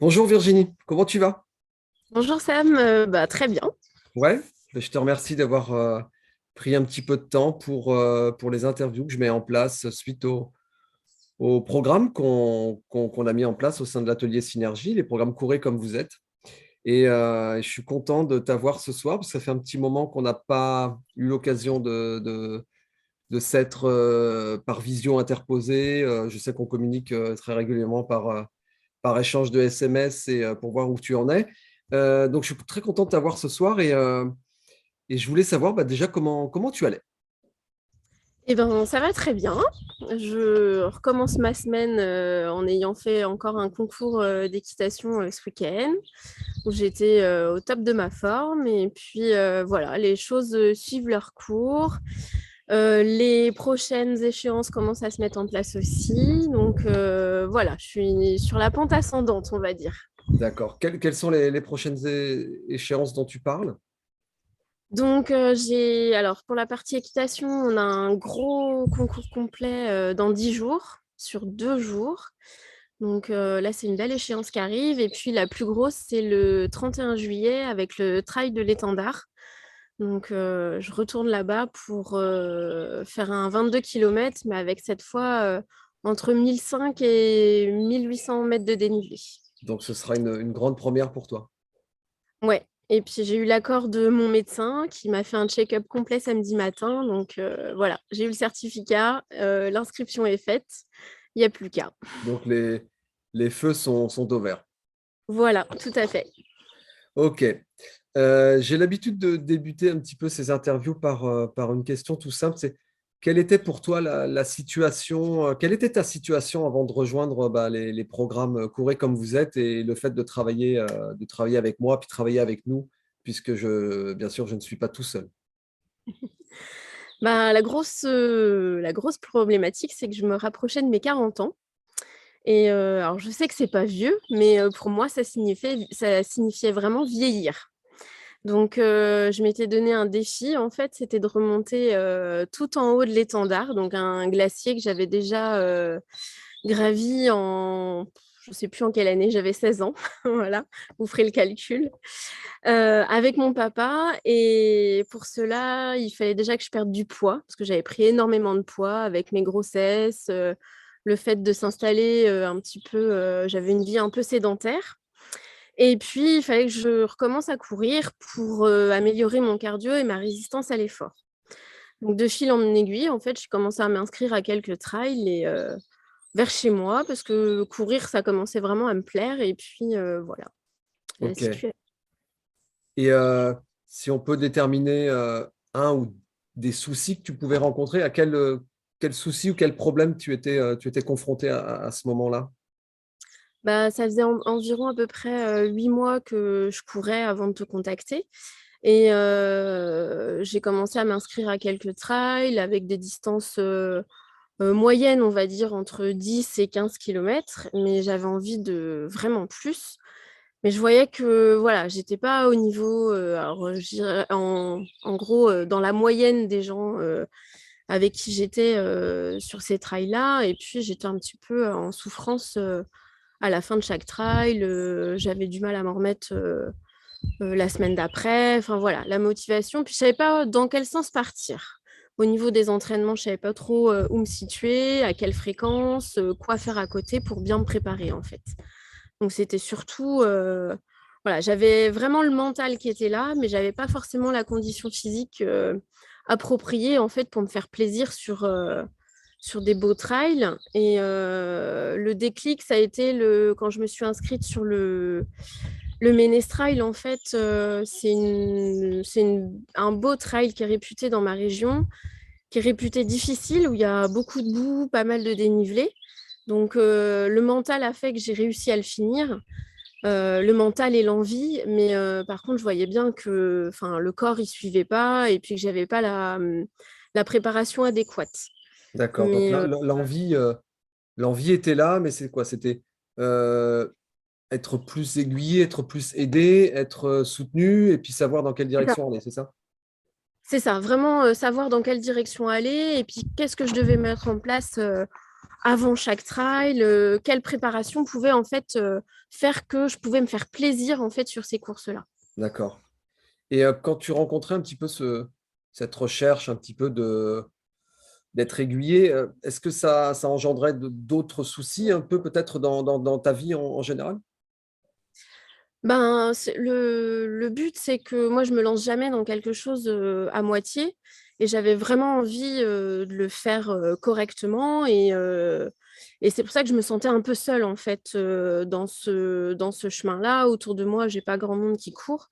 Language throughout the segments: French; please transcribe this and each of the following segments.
Bonjour Virginie, comment tu vas? Bonjour Sam, très bien. Ouais, je te remercie d'avoir pris un petit peu de temps pour les interviews que je mets en place suite au programme qu'on a mis en place au sein de l'atelier Synergie, les programmes Courez comme vous êtes. Je suis content de t'avoir ce soir parce que ça fait un petit moment qu'on n'a pas eu l'occasion de s'être par visio interposé. Je sais qu'on communique très régulièrement par échange de SMS pour voir où tu en es. Donc, je suis très content de t'avoir ce soir et je voulais savoir déjà comment tu allais. Eh ben, ça va très bien. Je recommence ma semaine en ayant fait encore un concours d'équitation ce week-end où j'étais au top de ma forme. Et puis voilà, les choses suivent leur cours. Les prochaines échéances commencent à se mettre en place aussi. Donc voilà, je suis sur la pente ascendante, on va dire. D'accord. Quelles sont les prochaines échéances dont tu parles? Donc, alors pour la partie équitation, on a un gros concours complet dans 10 jours, sur 2 jours. Donc là, c'est une belle échéance qui arrive. Et puis la plus grosse, c'est le 31 juillet avec le Trail de l'Étendard. Donc je retourne là-bas pour faire un 22 km, mais avec cette fois entre 1005 et 1800 mètres de dénivelé. Donc, ce sera une grande première pour toi. Ouais. Et puis j'ai eu l'accord de mon médecin qui m'a fait un check-up complet samedi matin. Donc voilà, j'ai eu le certificat, l'inscription est faite, il n'y a plus qu'à. Donc, les feux sont au vert. Voilà, tout à fait. Ok. J'ai l'habitude de débuter un petit peu ces interviews par une question tout simple. C'est quelle était pour toi la situation, quelle était ta situation avant de rejoindre les programmes Courez comme vous êtes et le fait de travailler avec moi, puis travailler avec nous, puisque bien sûr, je ne suis pas tout seul. La grosse problématique, c'est que je me rapprochais de mes 40 ans. Et alors je sais que c'est pas vieux, mais pour moi, ça signifiait vraiment vieillir. Donc, je m'étais donné un défi, en fait, c'était de remonter tout en haut de l'étendard, donc un glacier que j'avais déjà gravi je ne sais plus en quelle année, j'avais 16 ans, voilà, vous ferez le calcul, avec mon papa. Et pour cela, il fallait déjà que je perde du poids, parce que j'avais pris énormément de poids avec mes grossesses, le fait de s'installer un petit peu, j'avais une vie un peu sédentaire. Et puis, il fallait que je recommence à courir pour améliorer mon cardio et ma résistance à l'effort. Donc, de fil en aiguille, en fait, j'ai commencé à m'inscrire à quelques trails vers chez moi parce que courir, ça commençait vraiment à me plaire. Et puis, voilà, la Ok. situation. Et si on peut déterminer un ou des soucis que tu pouvais rencontrer, à quel souci ou quel problème tu étais confronté à ce moment-là? Ça faisait environ à peu près 8 mois que je courais avant de te contacter. Et j'ai commencé à m'inscrire à quelques trails avec des distances moyennes, on va dire, entre 10 et 15 kilomètres. Mais j'avais envie de vraiment plus. Mais je voyais que voilà, j'étais pas au niveau, alors je dirais en gros, dans la moyenne des gens avec qui j'étais sur ces trails-là. Et puis j'étais un petit peu en souffrance à la fin de chaque trail. J'avais du mal à m'en remettre la semaine d'après. Enfin voilà, la motivation. Puis je savais pas dans quel sens partir. Au niveau des entraînements, je savais pas trop où me situer, à quelle fréquence, quoi faire à côté pour bien me préparer en fait. Donc c'était surtout, voilà, j'avais vraiment le mental qui était là, mais j'avais pas forcément la condition physique appropriée en fait pour me faire plaisir sur des beaux trails. Et le déclic, ça a été quand je me suis inscrite sur le Ménestrail. En fait, un beau trail qui est réputé dans ma région, qui est réputé difficile, où il y a beaucoup de boue, pas mal de dénivelé. Donc, le mental a fait que j'ai réussi à le finir. Le mental et l'envie, mais par contre, je voyais bien que enfin, le corps, il suivait pas et puis que j'avais pas la préparation adéquate. D'accord. Donc Mais l'envie était là, mais c'est quoi? C'était euh, être plus aiguillé, être plus aidé, être soutenu, et puis savoir dans quelle direction aller, c'est ça? c'est ça, vraiment savoir dans quelle direction aller et puis qu'est-ce que je devais mettre en place avant chaque trail, quelle préparation pouvait en fait faire que je pouvais me faire plaisir en fait sur ces courses-là. D'accord. Et quand tu rencontrais un petit peu cette recherche un petit peu d'être aiguillé, est-ce que ça engendrait d'autres soucis un peu peut-être dans ta vie en général? Ben, le but, c'est que moi, je me lance jamais dans quelque chose à moitié. Et j'avais vraiment envie de le faire correctement. Et c'est pour ça que je me sentais un peu seule, en fait, dans ce chemin-là. Autour de moi, j'ai pas grand monde qui court.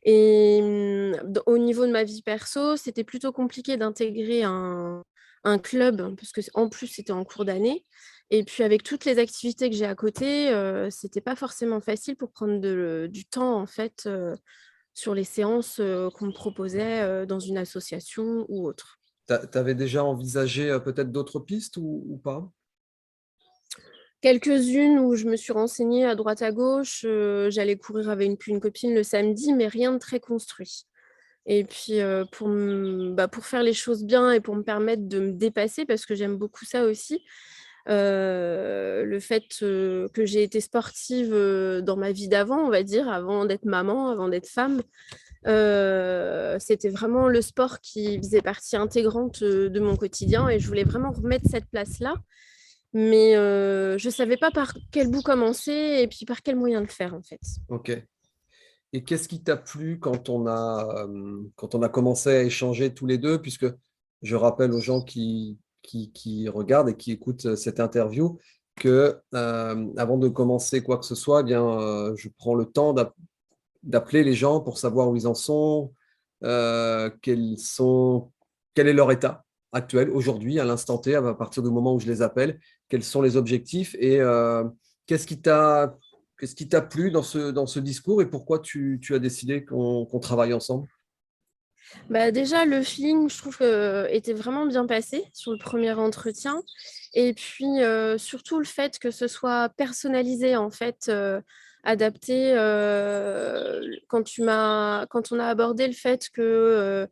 Et au niveau de ma vie perso, c'était plutôt compliqué d'intégrer un club, parce que en plus, c'était en cours d'année. Et puis avec toutes les activités que j'ai à côté, c'était pas forcément facile pour prendre du temps en fait sur les séances qu'on me proposait dans une association ou autre. Tu avais déjà envisagé peut-être d'autres pistes ou pas? Quelques-unes où je me suis renseignée à droite à gauche, j'allais courir avec une copine le samedi, mais rien de très construit. Et puis pour faire les choses bien et pour me permettre de me dépasser, parce que j'aime beaucoup ça aussi, le fait que j'ai été sportive dans ma vie d'avant, on va dire, avant d'être maman, avant d'être femme, c'était vraiment le sport qui faisait partie intégrante de mon quotidien et je voulais vraiment remettre cette place-là. Mais je ne savais pas par quel bout commencer et puis par quel moyen le faire, en fait. Ok. Et qu'est-ce qui t'a plu quand on a commencé à échanger tous les deux, puisque je rappelle aux gens qui regardent et qui écoutent cette interview que avant de commencer quoi que ce soit, eh bien, je prends le temps d'appeler les gens pour savoir où ils en sont, quel est leur état actuel aujourd'hui, à l'instant T, à partir du moment où je les appelle, quels sont les objectifs et qu'est-ce qui t'a qu'est-ce qui t'a plu dans ce discours et pourquoi tu as décidé qu'on travaille ensemble? Bah, déjà, le feeling, je trouve, était vraiment bien passé sur le premier entretien. Et puis, surtout le fait que ce soit personnalisé, en fait, adapté. Quand on a abordé le fait que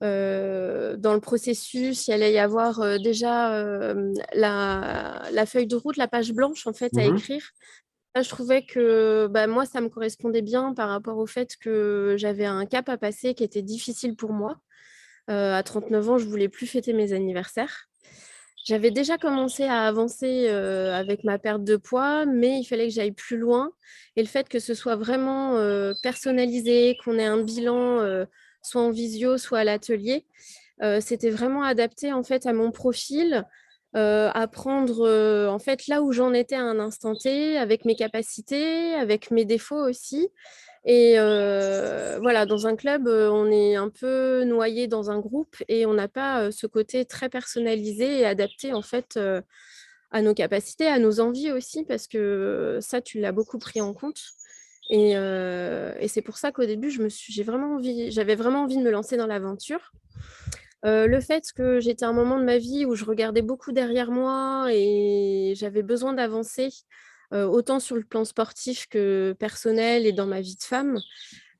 dans le processus, il allait y avoir déjà la feuille de route, la page blanche, en fait, à Mhm. écrire. Là, je trouvais que bah, moi, ça me correspondait bien par rapport au fait que j'avais un cap à passer qui était difficile pour moi. À 39 ans, je voulais plus fêter mes anniversaires. J'avais déjà commencé à avancer avec ma perte de poids, mais il fallait que j'aille plus loin. Et le fait que ce soit vraiment personnalisé, qu'on ait un bilan soit en visio, soit à l'atelier, c'était vraiment adapté en fait à mon profil, à prendre en fait là où j'en étais à un instant T, avec mes capacités, avec mes défauts aussi. Et voilà, dans un club, on est un peu noyé dans un groupe et on n'a pas ce côté très personnalisé et adapté en fait à nos capacités, à nos envies aussi, parce que ça, tu l'as beaucoup pris en compte. Et c'est pour ça qu'au début, j'avais vraiment envie de me lancer dans l'aventure. Le fait que j'étais à un moment de ma vie où je regardais beaucoup derrière moi et j'avais besoin d'avancer, autant sur le plan sportif que personnel et dans ma vie de femme.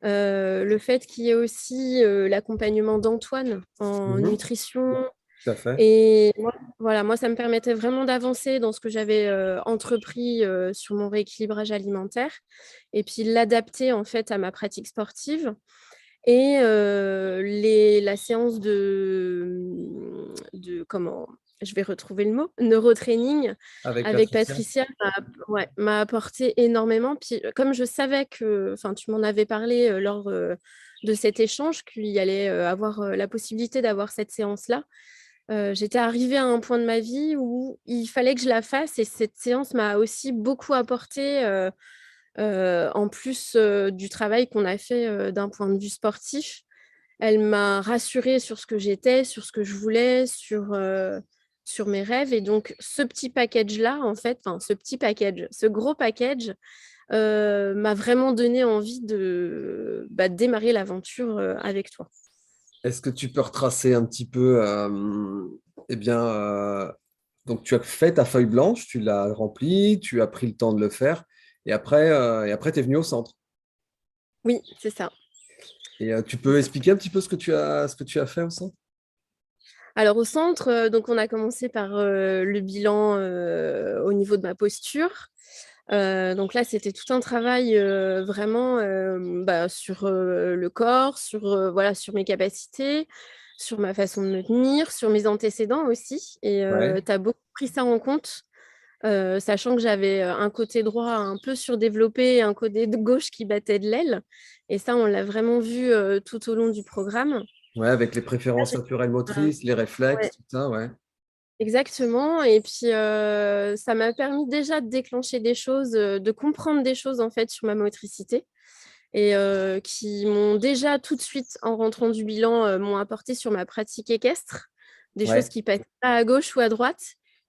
Le fait qu'il y ait aussi l'accompagnement d'Antoine en Mhm. nutrition. Tout à fait. Et moi, voilà, moi, ça me permettait vraiment d'avancer dans ce que j'avais entrepris sur mon rééquilibrage alimentaire et puis l'adapter en fait à ma pratique sportive. Et la séance de comment je vais retrouver le mot, neurotraining Avec avec Patricia. Patricia ouais, m'a apporté énormément. Puis comme je savais que, enfin, tu m'en avais parlé lors de cet échange, qu'il y allait avoir la possibilité d'avoir cette séance-là, j'étais arrivée à un point de ma vie où il fallait que je la fasse et cette séance m'a aussi beaucoup apporté. En plus du travail qu'on a fait d'un point de vue sportif, elle m'a rassurée sur ce que j'étais, sur ce que je voulais, sur mes rêves. Et donc, ce petit package-là, en fait, enfin, ce gros package, m'a vraiment donné envie de démarrer l'aventure avec toi. Est-ce que tu peux retracer un petit peu, eh bien, donc tu as fait ta feuille blanche, tu l'as remplie, tu as pris le temps de le faire, et après tu es venu au centre. Oui, c'est ça. Et tu C'est peux ça. expliquer un petit peu ce que tu as fait au centre? Alors au centre, donc on a commencé par le bilan au niveau de ma posture. Donc là, c'était tout un travail vraiment sur le corps, sur, voilà, sur mes capacités, sur ma façon de me tenir, sur mes antécédents aussi. Et Ouais, tu as beaucoup pris ça en compte, sachant que j'avais un côté droit un peu surdéveloppé et un côté de gauche qui battait de l'aile. Et ça, on l'a vraiment vu tout au long du programme. ouais, avec les Là, préférences naturelles euh, motrices, les réflexes, ouais, tout ça, ouais. exactement. Et puis, ça m'a permis déjà de déclencher des choses, de comprendre des choses en fait sur ma motricité et qui m'ont déjà tout de suite, en rentrant du bilan, m'ont apporté sur ma pratique équestre, des choses Ouais, qui passaient pas à gauche ou à droite.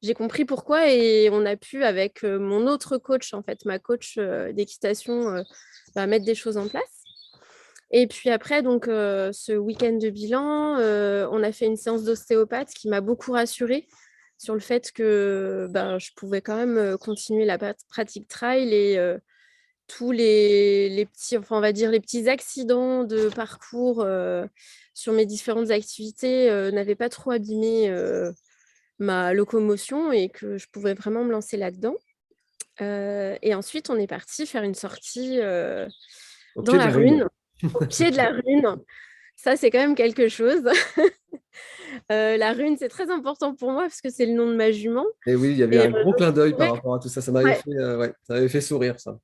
J'ai compris pourquoi et on a pu, avec mon autre coach, en fait, ma coach d'équitation, mettre des choses en place. Et puis après, donc, ce week-end de bilan, on a fait une séance d'ostéopathe qui m'a beaucoup rassurée sur le fait que je pouvais quand même continuer la pratique trail et tous les petits, enfin, on va dire les petits accidents de parcours sur mes différentes activités n'avaient pas trop abîmé ma locomotion et que je pouvais vraiment me lancer là-dedans. Et ensuite, on est parti faire une sortie au dans pied la des runes. rune, au pied de la rune. Ça, c'est quand même quelque chose. La rune, c'est très important pour moi parce que c'est le nom de ma jument. Et oui, il y avait Et un gros clin d'œil par ouais, rapport à tout ça. Ça m'avait ouais, fait, ouais, ça m'avait fait sourire, ça.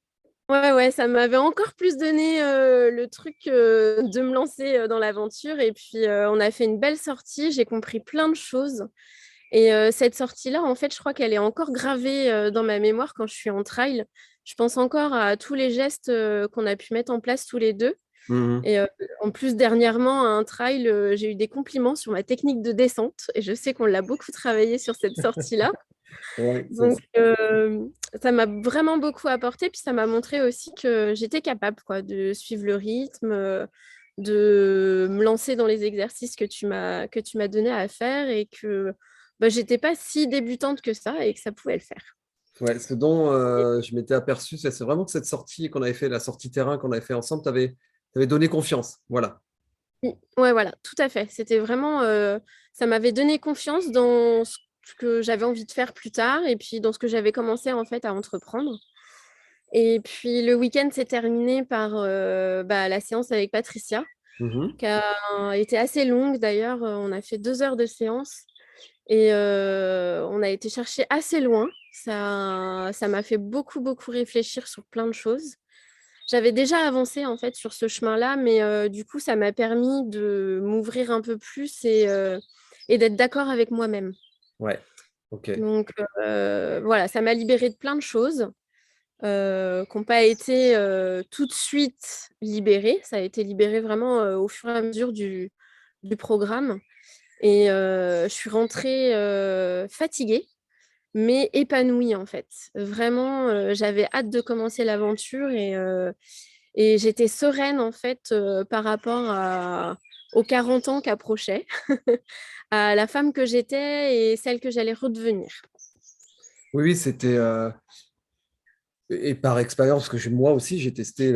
ouais, ça m'avait encore plus donné le truc de me lancer dans l'aventure. Et puis, on a fait une belle sortie. J'ai compris plein de choses. Et cette sortie-là, en fait, je crois qu'elle est encore gravée dans ma mémoire quand je suis en trail. Je pense encore à tous les gestes qu'on a pu mettre en place tous les deux. Mhm. Et en plus, dernièrement, à un trail, j'ai eu des compliments sur ma technique de descente. Et je sais qu'on l'a beaucoup travaillé sur cette sortie-là. Ouais, Donc, ça m'a vraiment beaucoup apporté. Puis, ça m'a montré aussi que j'étais capable quoi, de suivre le rythme, de me lancer dans les exercices que tu m'as donné à faire et que j'étais pas si débutante que ça et que ça pouvait le faire. ouais, ce dont je m'étais aperçu, c'est vraiment que cette sortie qu'on avait fait, la sortie terrain qu'on avait fait ensemble, t'avais donné confiance. Voilà. Oui, ouais, voilà, tout à fait. C'était vraiment, ça m'avait donné confiance dans ce que j'avais envie de faire plus tard et puis dans ce que j'avais commencé en fait à entreprendre. Et puis le week-end s'est terminé par la séance avec Patricia, Mhm. qui a été assez longue d'ailleurs. On a fait 2 heures de séance et on a été chercher assez loin. Ça m'a fait beaucoup, beaucoup réfléchir sur plein de choses. J'avais déjà avancé en fait sur ce chemin-là, mais du coup, ça m'a permis de m'ouvrir un peu plus et d'être d'accord avec moi-même. Ouais, ok. Donc voilà, ça m'a libérée de plein de choses qui n'ont pas été tout de suite libérées. Ça a été libéré vraiment au fur et à mesure du programme. Et je suis rentrée fatiguée, mais épanouie en fait. Vraiment, j'avais hâte de commencer l'aventure et j'étais sereine en fait par rapport aux 40 ans qu'approchaient, à la femme que j'étais et celle que j'allais redevenir. Oui, oui, c'était. Et par expérience, parce que moi aussi, j'ai testé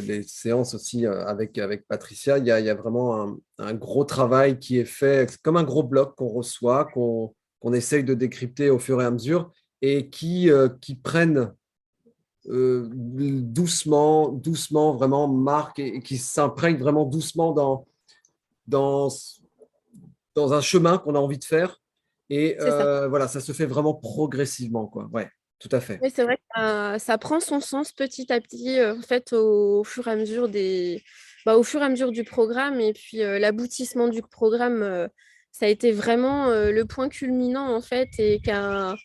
les séances aussi avec Patricia. Il y a vraiment un gros travail qui est fait, c'est comme un gros bloc qu'on reçoit, qu'on essaye de décrypter au fur et à mesure et qui prennent doucement, doucement, vraiment marque et qui s'imprègnent vraiment doucement dans, dans un chemin qu'on a envie de faire. Et C'est ça. voilà, ça se fait vraiment progressivement, quoi. Ouais, tout à fait. Oui, c'est vrai que ça prend son sens petit à petit, en fait, au fur et à mesure au fur et à mesure du programme. Et puis, l'aboutissement du programme, ça a été vraiment le point culminant, en fait, et qui a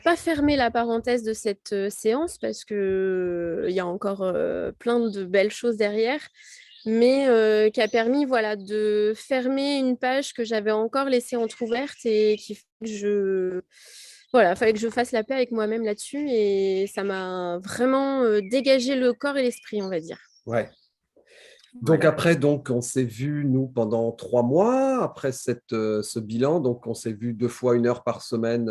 pas fermé la parenthèse de cette séance parce que il y a encore plein de belles choses derrière, mais qui a permis, voilà, de fermer une page que j'avais encore laissée entrouverte et qui fait que voilà, fallait que je fasse la paix avec moi-même là-dessus et ça m'a vraiment dégagé le corps et l'esprit, on va dire. Ouais. Donc Voilà. après, donc, on s'est vu, nous, pendant 3 mois, après ce bilan. Donc, on s'est vu 2 fois 1 heure par semaine,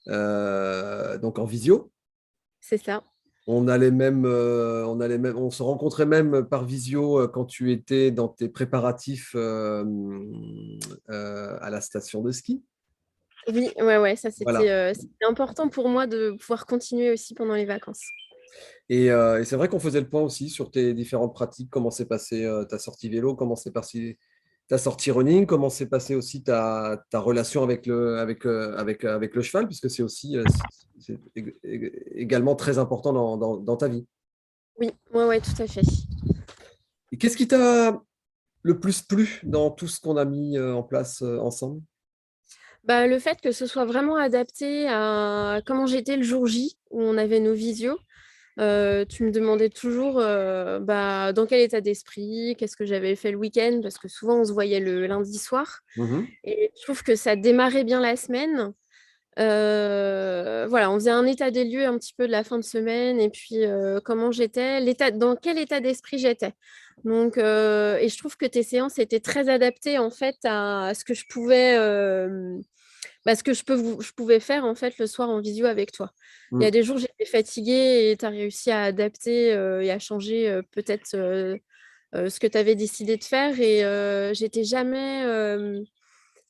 donc en visio. C'est ça. on se rencontrait même par visio quand tu étais dans tes préparatifs à la station de ski. Oui, ouais, ça Voilà. c'était important pour moi de pouvoir continuer aussi pendant les vacances. Et c'est vrai qu'on faisait le point aussi sur tes différentes pratiques, comment s'est passée ta sortie vélo, comment s'est passée ta sortie running, comment s'est passée aussi ta relation avec le cheval, puisque c'est aussi également très important dans ta vie. Oui, ouais, tout à fait. Et qu'est-ce qui t'a le plus plu dans tout ce qu'on a mis en place ensemble? Bah, le fait que ce soit vraiment adapté à comment j'étais le jour J, où on avait nos visios. Tu me demandais toujours bah, dans quel état d'esprit, qu'est-ce que j'avais fait le week-end, parce que souvent on se voyait le lundi soir. Mhm. Et je trouve que ça démarrait bien la semaine. Voilà, on faisait un état des lieux un petit peu de la fin de semaine et puis comment j'étais, dans quel état d'esprit j'étais. Donc, et je trouve que tes séances étaient très adaptées en fait à ce que je pouvais, bah, ce que je pouvais faire en fait le soir en visio avec toi. Il y a Mm. des jours j'étais fatiguée et tu as réussi à adapter et à changer peut-être ce que tu avais décidé de faire et j'étais jamais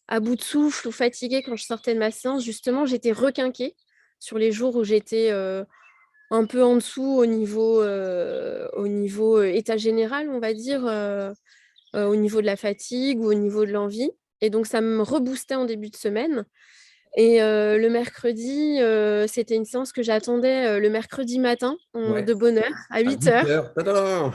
à bout de souffle ou fatiguée quand je sortais de ma séance. Justement, j'étais requinquée sur les jours où j'étais un peu en dessous au niveau état général, on va dire, au niveau de la fatigue ou au niveau de l'envie. Et donc, ça me reboostait en début de semaine. Et le mercredi, c'était une séance que j'attendais le mercredi matin Ouais, de bonne heure, à à 8 8 heures. heures. Tadam.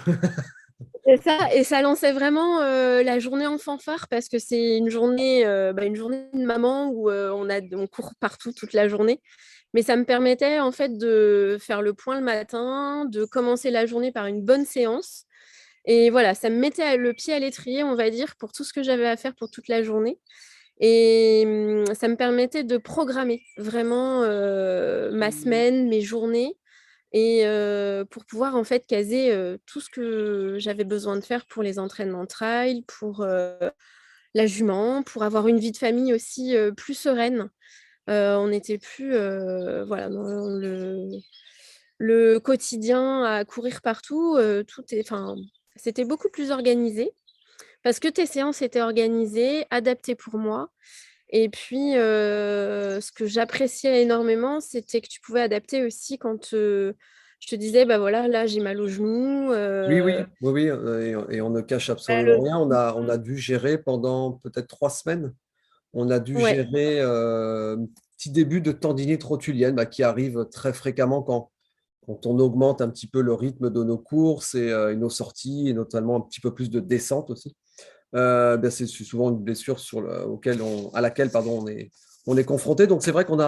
Et ça lançait vraiment la journée en fanfare parce que c'est une journée de maman où on court partout toute la journée. Mais ça me permettait en fait de faire le point le matin, de commencer la journée par une bonne séance. Et voilà, ça me mettait le pied à l'étrier, on va dire, pour tout ce que j'avais à faire pour toute la journée. Et ça me permettait de programmer vraiment ma semaine, mes journées et pour pouvoir en fait caser tout ce que j'avais besoin de faire pour les entraînements trail, pour la jument, pour avoir une vie de famille aussi plus sereine. On n'était plus voilà, dans le quotidien à courir partout. Enfin, c'était beaucoup plus organisé parce que tes séances étaient organisées, adaptées pour moi. Et puis, ce que j'appréciais énormément, c'était que tu pouvais adapter aussi quand je te disais, bah voilà, là j'ai mal au genou. Oui, oui, et on ne cache absolument rien. On a dû gérer pendant peut-être 3 semaines. On a dû Ouais, gérer un petit début de tendinite rotulienne qui arrive très fréquemment quand on augmente un petit peu le rythme de nos courses et nos sorties, et notamment un petit peu plus de descente aussi. C'est souvent une blessure à laquelle pardon, on est confronté. Donc c'est vrai on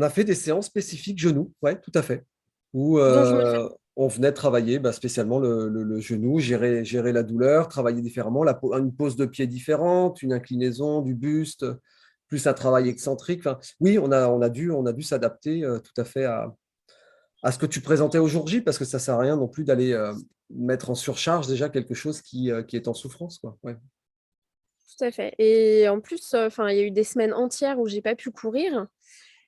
a fait des séances spécifiques genoux, ouais, tout à fait, où dont je me on venait travailler spécialement le genou, gérer la douleur, travailler différemment, une pose de pied différente, une inclinaison du buste, plus un travail excentrique. Enfin, oui, on a dû s'adapter tout à fait à ce que tu présentais au jour J, parce que ça ne sert à rien non plus d'aller mettre en surcharge déjà quelque chose qui est en souffrance, quoi. Ouais. tout à fait. Et en plus, enfin, il y a eu des semaines entières où j'ai pas pu courir.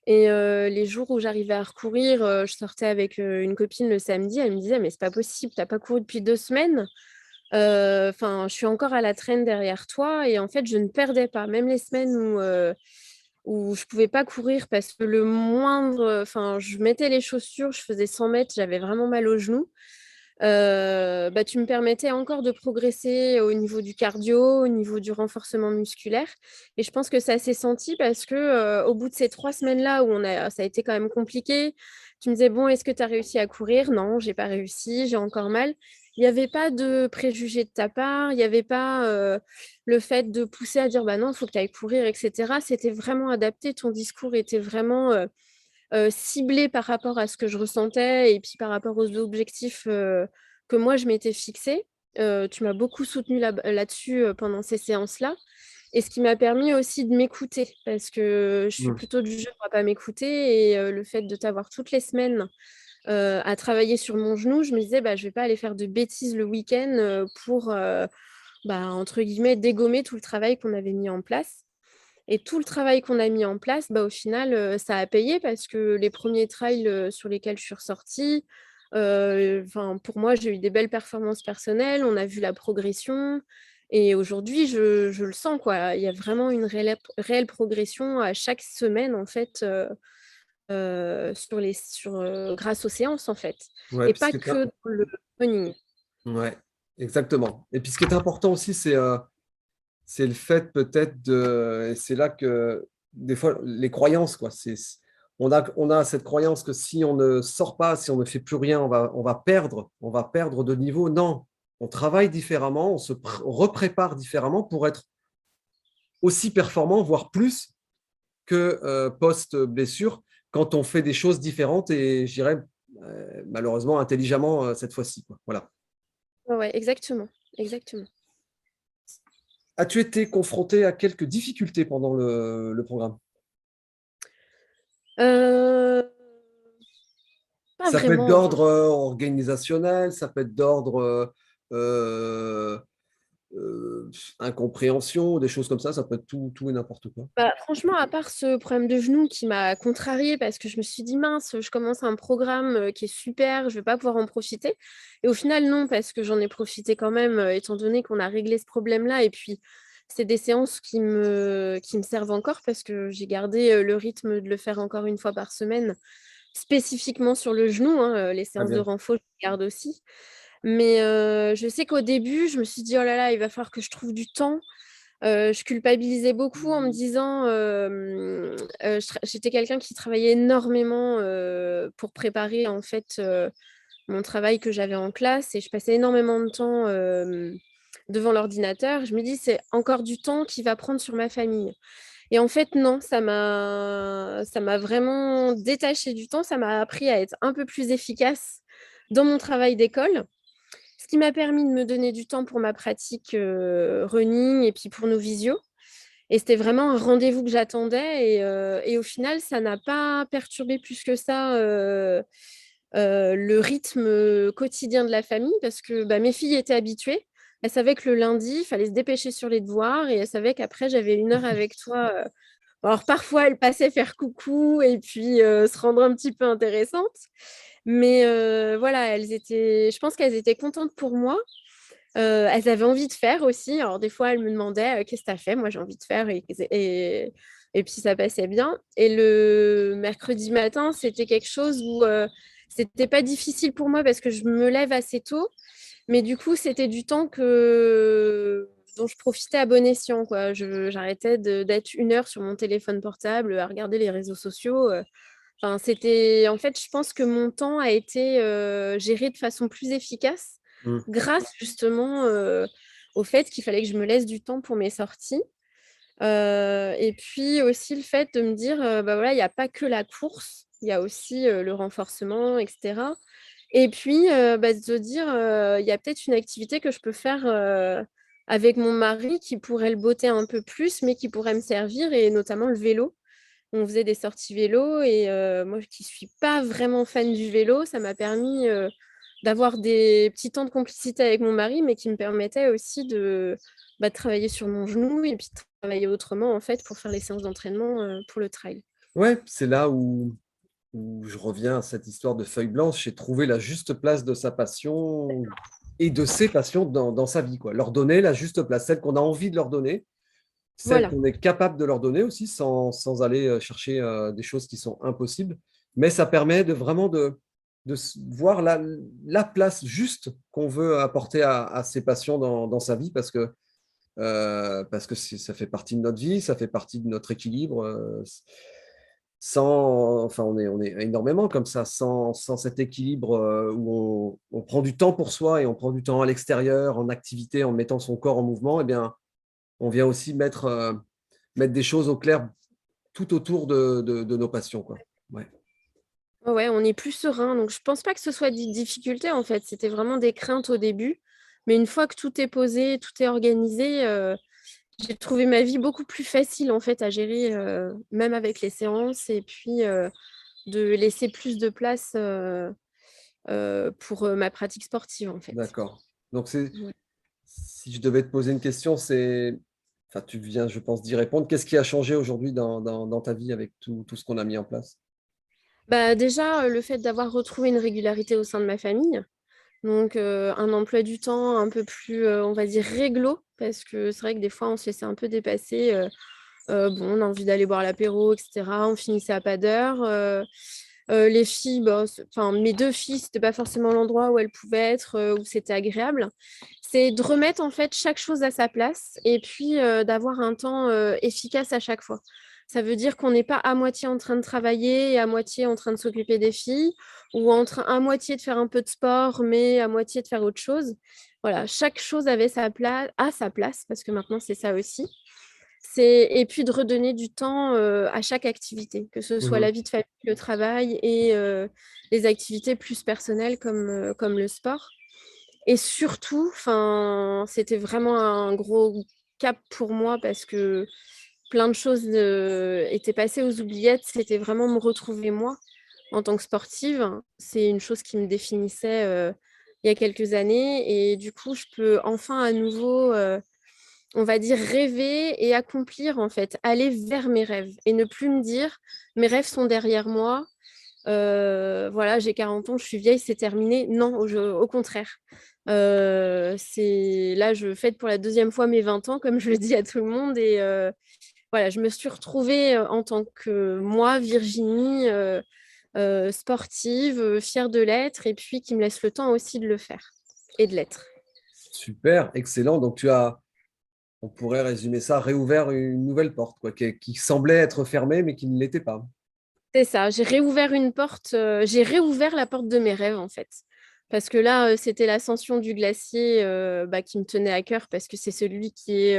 Et les jours où j'arrivais à recourir, je sortais avec une copine le samedi. Elle me disait, mais c'est pas possible, t'as pas couru depuis 2 semaines. Enfin, je suis encore à la traîne derrière toi. Et en fait, je ne perdais pas. Même les semaines où je pouvais pas courir parce que le moindre, enfin, je mettais les chaussures, je faisais 100 mètres, j'avais vraiment mal aux genoux. Bah, tu me permettais encore de progresser au niveau du cardio, au niveau du renforcement musculaire. Et je pense que ça s'est senti parce que au bout de ces 3 semaines-là où ça a été quand même compliqué, tu me disais, bon, est-ce que tu as réussi à courir? Non, j'ai pas réussi, j'ai encore mal. Il n'y avait pas de préjugés de ta part, il n'y avait pas le fait de pousser à dire, bah non, il faut que tu ailles courir, etc. C'était vraiment adapté, ton discours était vraiment ciblé par rapport à ce que je ressentais et puis par rapport aux objectifs que moi je m'étais fixés. Tu m'as beaucoup soutenue là-dessus pendant ces séances-là. Et ce qui m'a permis aussi de m'écouter, parce que je suis Mm. plutôt du genre à pas m'écouter. Et le fait de t'avoir toutes les semaines à travailler sur mon genou, je me disais, bah, je vais pas aller faire de bêtises le week-end pour, bah, entre guillemets, dégommer tout le travail qu'on avait mis en place. Et tout le travail qu'on a mis en place, bah, au final, ça a payé parce que les premiers trails sur lesquels je suis ressortie, enfin, pour moi, j'ai eu des belles performances personnelles, on a vu la progression. Et aujourd'hui, je le sens, quoi. Il y a vraiment une réelle progression à chaque semaine, en fait, grâce aux séances, en fait. Ouais, Et puis ce pas qui est que dans le running. ouais, exactement. Et puis ce qui est important aussi, c'est le fait peut-être de, et c'est là que des fois les croyances, quoi. On a cette croyance que si on ne sort pas, si on ne fait plus rien, on va perdre de niveau. Non, on travaille différemment, on reprépare différemment pour être aussi performant, voire plus que post-blessure, quand on fait des choses différentes et je dirais malheureusement intelligemment cette fois-ci, quoi. Voilà. Ouais, ouais, exactement, exactement. As-tu été confronté à quelques difficultés pendant le programme? Euh, Pas Ça peut être vraiment, enfin. d'ordre organisationnel, ça peut être d'ordre euh, euh, incompréhension, des choses comme ça peut être tout et n'importe quoi. Bah, franchement, à part ce problème de genou qui m'a contrariée parce que je me suis dit, mince, je commence un programme qui est super, je vais pas pouvoir en profiter. Et au final, non, parce que j'en ai profité quand même, étant donné qu'on a réglé ce problème-là. Et puis, c'est des séances qui me servent encore parce que j'ai gardé le rythme de le faire encore une fois par semaine, spécifiquement sur le genou, hein, les Très séances de bien. renfort, je les garde aussi. Mais je sais qu'au début, je me suis dit, oh là là, il va falloir que je trouve du temps. Je culpabilisais beaucoup en me disant, j'étais quelqu'un qui travaillait énormément pour préparer en fait mon travail que j'avais en classe et je passais énormément de temps devant l'ordinateur. Je me dis, c'est encore du temps qui va prendre sur ma famille. Et en fait, non, ça m'a vraiment détaché du temps. Ça m'a appris à être un peu plus efficace dans mon travail d'école. Ce qui m'a permis de me donner du temps pour ma pratique running et puis pour nos visios. Et c'était vraiment un rendez-vous que j'attendais. Et au final, ça n'a pas perturbé plus que ça le rythme quotidien de la famille parce que bah, mes filles étaient habituées. Elles savaient que le lundi, il fallait se dépêcher sur les devoirs et elles savaient qu'après, j'avais 1 heure avec toi. Alors parfois, elles passaient faire coucou et puis se rendre un petit peu intéressantes. Mais voilà, je pense qu'elles étaient contentes pour moi. Elles avaient envie de faire aussi. Alors, des fois, elles me demandaient qu'est-ce que tu as fait? Moi, j'ai envie de faire. Et puis, ça passait bien. Et le mercredi matin, c'était quelque chose où c'était pas difficile pour moi parce que je me lève assez tôt. Mais du coup, c'était du temps dont je profitais à bon escient, quoi. J'arrêtais d'être 1 heure sur mon téléphone portable à regarder les réseaux sociaux. Enfin, en fait, je pense que mon temps a été géré de façon plus efficace Mm. grâce justement au fait qu'il fallait que je me laisse du temps pour mes sorties. Et puis aussi le fait de me dire, bah voilà, il n'y a pas que la course, il y a aussi le renforcement, etc. Et puis bah, de se dire, il y a peut-être une activité que je peux faire avec mon mari qui pourrait le botter un peu plus, mais qui pourrait me servir, et notamment le vélo. On faisait des sorties vélo et moi qui suis pas vraiment fan du vélo, ça m'a permis d'avoir des petits temps de complicité avec mon mari, mais qui me permettaient aussi de travailler sur mon genou et puis de travailler autrement en fait pour faire les séances d'entraînement pour le trail. Ouais, c'est là où je reviens à cette histoire de feuille blanche et trouver la juste place de sa passion et de ses passions dans sa vie, quoi. Leur donner la juste place, celle qu'on a envie de leur donner, celle Voilà, qu'on est capable de leur donner aussi sans aller chercher des choses qui sont impossibles. Mais ça permet vraiment de voir la place juste qu'on veut apporter à ses passions dans sa vie parce que ça fait partie de notre vie, ça fait partie de notre équilibre. Enfin, on est énormément comme ça, sans cet équilibre où on prend du temps pour soi et on prend du temps à l'extérieur, en activité, en mettant son corps en mouvement, eh bien, on vient aussi mettre des choses au clair tout autour de nos passions, quoi. Ouais. ouais, ouais, on est plus serein. Donc je pense pas que ce soit des difficultés en fait, c'était vraiment des craintes au début. Mais une fois que tout est posé, tout est organisé, j'ai trouvé ma vie beaucoup plus facile en fait à gérer, même avec les séances, et puis de laisser plus de place pour ma pratique sportive en fait. D'accord. Donc, Ouais. si je devais te poser une question, c'est Enfin, tu viens, je pense, d'y répondre. Qu'est-ce qui a changé aujourd'hui dans ta vie avec tout ce qu'on a mis en place? Bah, déjà, le fait d'avoir retrouvé une régularité au sein de ma famille. Donc, un emploi du temps un peu plus, on va dire, réglo, parce que c'est vrai que des fois, on se laissait un peu dépasser. Bon, on a envie d'aller boire l'apéro, etc. On finissait à pas d'heure. Les filles, bah, enfin, mes deux filles, c'était pas forcément l'endroit où elles pouvaient être, où c'était agréable. C'est de remettre en fait chaque chose à sa place et puis d'avoir un temps efficace à chaque fois. Ça veut dire qu'on n'est pas à moitié en train de travailler et à moitié en train de s'occuper des filles ou à moitié de faire un peu de sport, mais à moitié de faire autre chose. Voilà, chaque chose avait sa place, à sa place, parce que maintenant c'est ça aussi. Et puis de redonner du temps à chaque activité, que ce soit la Mhm. vie de famille, le travail et les activités plus personnelles comme le sport. Et surtout, enfin, c'était vraiment un gros cap pour moi parce que plein de choses étaient passées aux oubliettes. C'était vraiment me retrouver moi en tant que sportive. C'est une chose qui me définissait il y a quelques années. Et du coup, je peux enfin à nouveau, on va dire, rêver et accomplir, en fait, aller vers mes rêves et ne plus me dire, mes rêves sont derrière moi. Voilà, j'ai 40 ans, je suis vieille, c'est terminé. Non, au contraire. Là, je fête pour la deuxième fois mes 20 ans, comme je le dis à tout le monde. Et voilà, je me suis retrouvée en tant que moi, Virginie, sportive, fière de l'être, et puis qui me laisse le temps aussi de le faire et de l'être. Super, excellent. Donc, on pourrait résumer ça, réouvert une nouvelle porte, quoi, qui semblait être fermée, mais qui ne l'était pas. C'est ça, j'ai réouvert une porte, j'ai réouvert la porte de mes rêves en fait. Parce que là, c'était l'ascension du glacier bah, qui me tenait à cœur parce que c'est celui qui est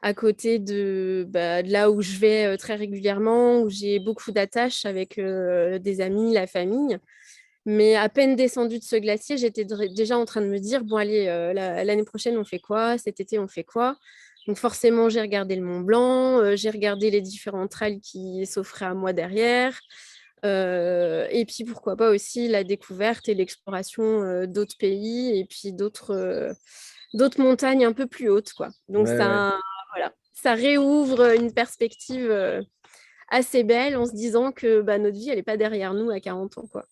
à côté de là où je vais très régulièrement, où j'ai beaucoup d'attaches avec des amis, la famille. Mais à peine descendue de ce glacier, j'étais déjà en train de me dire, bon allez, l'année prochaine, on fait quoi? Cet été, on fait quoi? Donc forcément, j'ai regardé le Mont Blanc, j'ai regardé les différents trails qui s'offraient à moi derrière. Et puis pourquoi pas aussi la découverte et l'exploration d'autres pays et puis d'autres montagnes un peu plus hautes, quoi. Donc Ouais, ouais. voilà, ça réouvre une perspective assez belle en se disant que bah, notre vie, elle n'est pas derrière nous à 40 ans, quoi.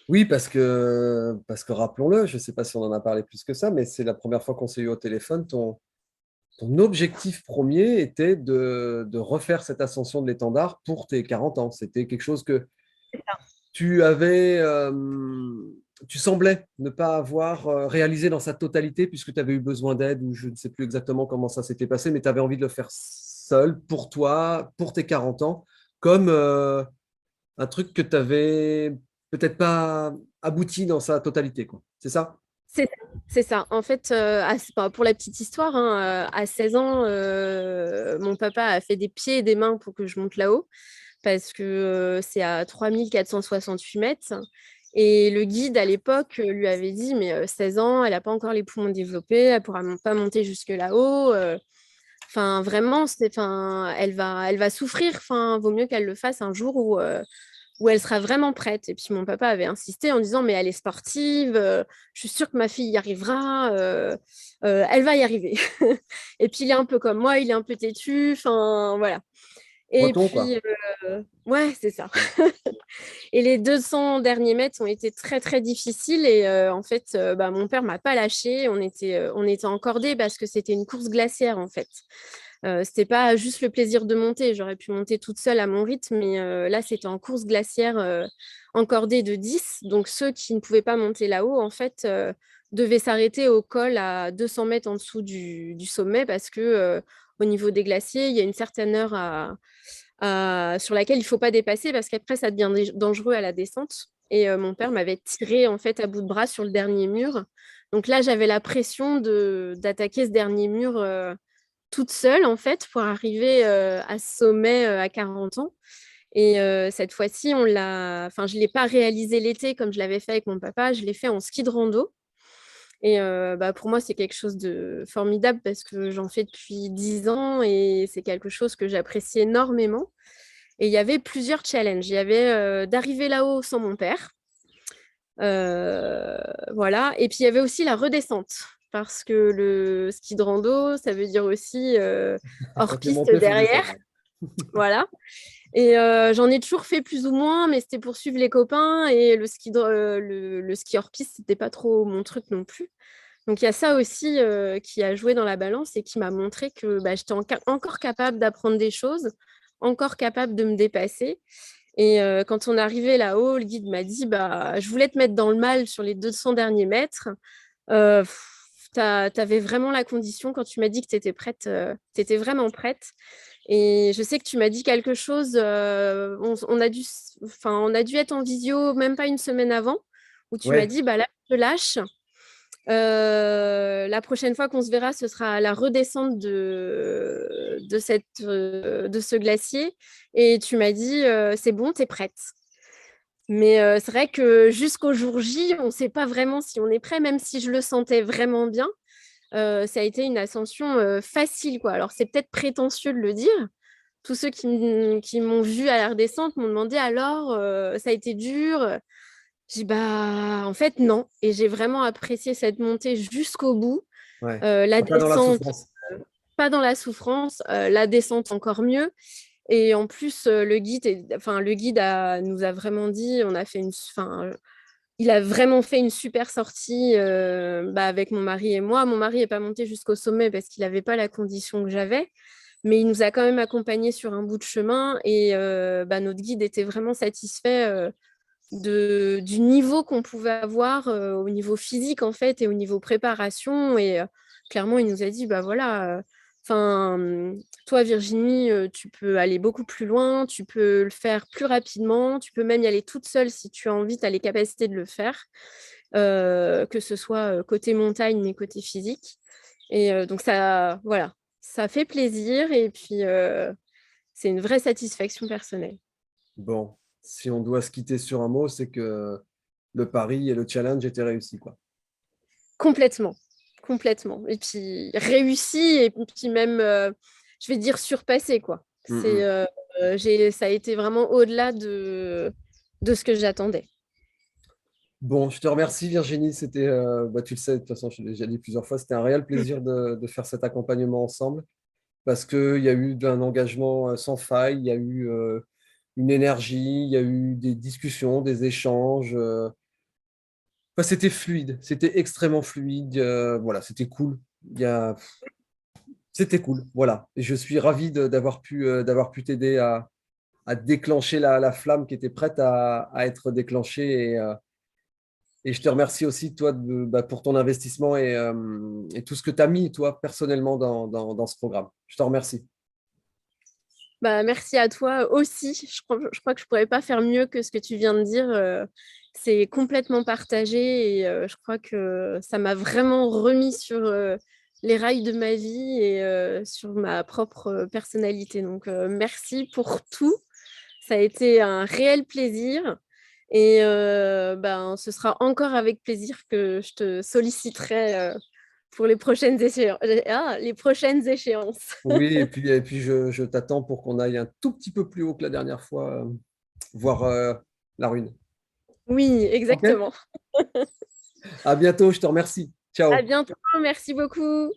Oui, parce que rappelons-le, je ne sais pas si on en a parlé plus que ça, mais c'est la première fois qu'on s'est eu au téléphone. Ton objectif premier était de refaire cette ascension de l'étendard pour tes 40 ans. C'était quelque chose que tu avais, tu semblais ne pas avoir réalisé dans sa totalité puisque tu avais eu besoin d'aide ou je ne sais plus exactement comment ça s'était passé, mais tu avais envie de le faire seul, pour toi, pour tes 40 ans, comme un truc que tu avais peut-être pas abouti dans sa totalité, quoi. C'est ça? C'est ça. C'est ça. En fait, pour la petite histoire, hein, à 16 ans, mon papa a fait des pieds et des mains pour que je monte là-haut, parce que c'est à 3 468 mètres. Et le guide à l'époque lui avait dit, mais 16 ans, elle n'a pas encore les poumons développés, elle ne pourra pas monter jusque là-haut. Enfin, vraiment, enfin, elle va souffrir. Enfin, vaut mieux qu'elle le fasse un jour où elle sera vraiment prête. Et puis mon papa avait insisté en disant, mais elle est sportive, je suis sûre que ma fille y arrivera, elle va y arriver. Et puis il est un peu comme moi, il est un peu têtu, enfin voilà. Et Breton, quoi. puis, ouais, c'est ça. Et les 200 derniers mètres ont été très, très difficiles. Et en fait, bah, mon père m'a pas lâché. On était encordés parce que c'était une course glaciaire, en fait. C'était pas juste le plaisir de monter. J'aurais pu monter toute seule à mon rythme, mais là, c'était en course glaciaire encordée de 10. Donc, ceux qui ne pouvaient pas monter là-haut, en fait, devaient s'arrêter au col à 200 mètres en dessous du sommet parce que au niveau des glaciers, il y a une certaine heure sur laquelle il ne faut pas dépasser parce qu'après, ça devient dangereux à la descente. Et mon père m'avait tiré en fait à bout de bras sur le dernier mur. Donc là, j'avais la pression d'attaquer ce dernier mur toute seule en fait pour arriver à ce sommet à 40 ans. Et cette fois-ci, enfin, je ne l'ai pas réalisé l'été comme je l'avais fait avec mon papa, je l'ai fait en ski de rando. Et bah, pour moi, c'est quelque chose de formidable parce que j'en fais depuis 10 ans et c'est quelque chose que j'apprécie énormément. Et il y avait plusieurs challenges. Il y avait d'arriver là-haut sans mon père. Voilà. Et puis, il y avait aussi la redescente. parce que le ski de rando, ça veut dire aussi hors Quand tu es piste monté, il faut derrière. descendre. Voilà. Et j'en ai toujours fait plus ou moins, mais c'était pour suivre les copains. Et le ski hors piste, c'était pas trop mon truc non plus. Donc il y a ça aussi qui a joué dans la balance et qui m'a montré que bah, j'étais encore capable d'apprendre des choses, encore capable de me dépasser. Et quand on est arrivé là-haut, le guide m'a dit bah, je voulais te mettre dans le mal sur les 200 derniers mètres. Tu avais vraiment la condition quand tu m'as dit que tu étais prête, tu étais vraiment prête. Et je sais que tu m'as dit quelque chose, on a dû être en visio même pas une semaine avant, où tu m'as Ouais, dit bah là, je te lâche. La prochaine fois qu'on se verra, ce sera à la redescente de ce glacier. Et tu m'as dit, c'est bon, t'es prête. Mais c'est vrai que jusqu'au jour J, on ne sait pas vraiment si on est prêt, même si je le sentais vraiment bien. Ça a été une ascension facile, quoi. Alors, c'est peut-être prétentieux de le dire. Tous ceux qui m'ont vu à la redescente m'ont demandé alors, ça a été dur. J'ai dit, bah, en fait, non. Et j'ai vraiment apprécié cette montée jusqu'au bout. ouais. La Pas dans la descente, souffrance. pas dans la souffrance. La descente, encore mieux. Et en plus, le guide nous a vraiment dit, il a vraiment fait une super sortie bah, avec mon mari et moi. Mon mari n'est pas monté jusqu'au sommet parce qu'il n'avait pas la condition que j'avais, mais il nous a quand même accompagnés sur un bout de chemin et bah, notre guide était vraiment satisfait du niveau qu'on pouvait avoir au niveau physique en fait et au niveau préparation. Et clairement, il nous a dit, bah voilà, toi Virginie, tu peux aller beaucoup plus loin, tu peux le faire plus rapidement, tu peux même y aller toute seule si tu as envie, tu as les capacités de le faire, que ce soit côté montagne mais côté physique. Et donc ça, voilà, ça fait plaisir et puis c'est une vraie satisfaction personnelle. Bon, si on doit se quitter sur un mot, c'est que le pari et le challenge étaient réussis, quoi. Complètement, complètement. Et puis réussi, et puis même, je vais dire surpassé, quoi. Mm, mm. Ça a été vraiment au-delà de ce que j'attendais. Bon, je te remercie Virginie. C'était, bah, tu le sais, de toute façon, je l'ai déjà dit plusieurs fois, c'était un réel plaisir de faire cet accompagnement ensemble parce qu'il y a eu un engagement sans faille, il y a eu une énergie, il y a eu des discussions, des échanges. Enfin, c'était fluide, c'était extrêmement fluide. Voilà, c'était cool. Il y a... C'était cool, voilà. Et je suis ravi d'avoir pu t'aider à déclencher la flamme qui était prête à être déclenchée. Et je te remercie aussi, toi, bah, pour ton investissement et tout ce que tu as mis, toi, personnellement, dans ce programme. Je te remercie. Bah, merci à toi aussi. Je crois que je pourrais pas faire mieux que ce que tu viens de dire. C'est complètement partagé et je crois que ça m'a vraiment remis sur les rails de ma vie et sur ma propre personnalité. Donc, merci pour tout. Ça a été un réel plaisir. Et ben, ce sera encore avec plaisir que je te solliciterai pour les prochaines échéances. Oui, et puis je t'attends pour qu'on aille un tout petit peu plus haut que la dernière fois, voir la rune. Oui, OK? exactement. À bientôt, je te remercie. À Ciao. bientôt. Merci beaucoup.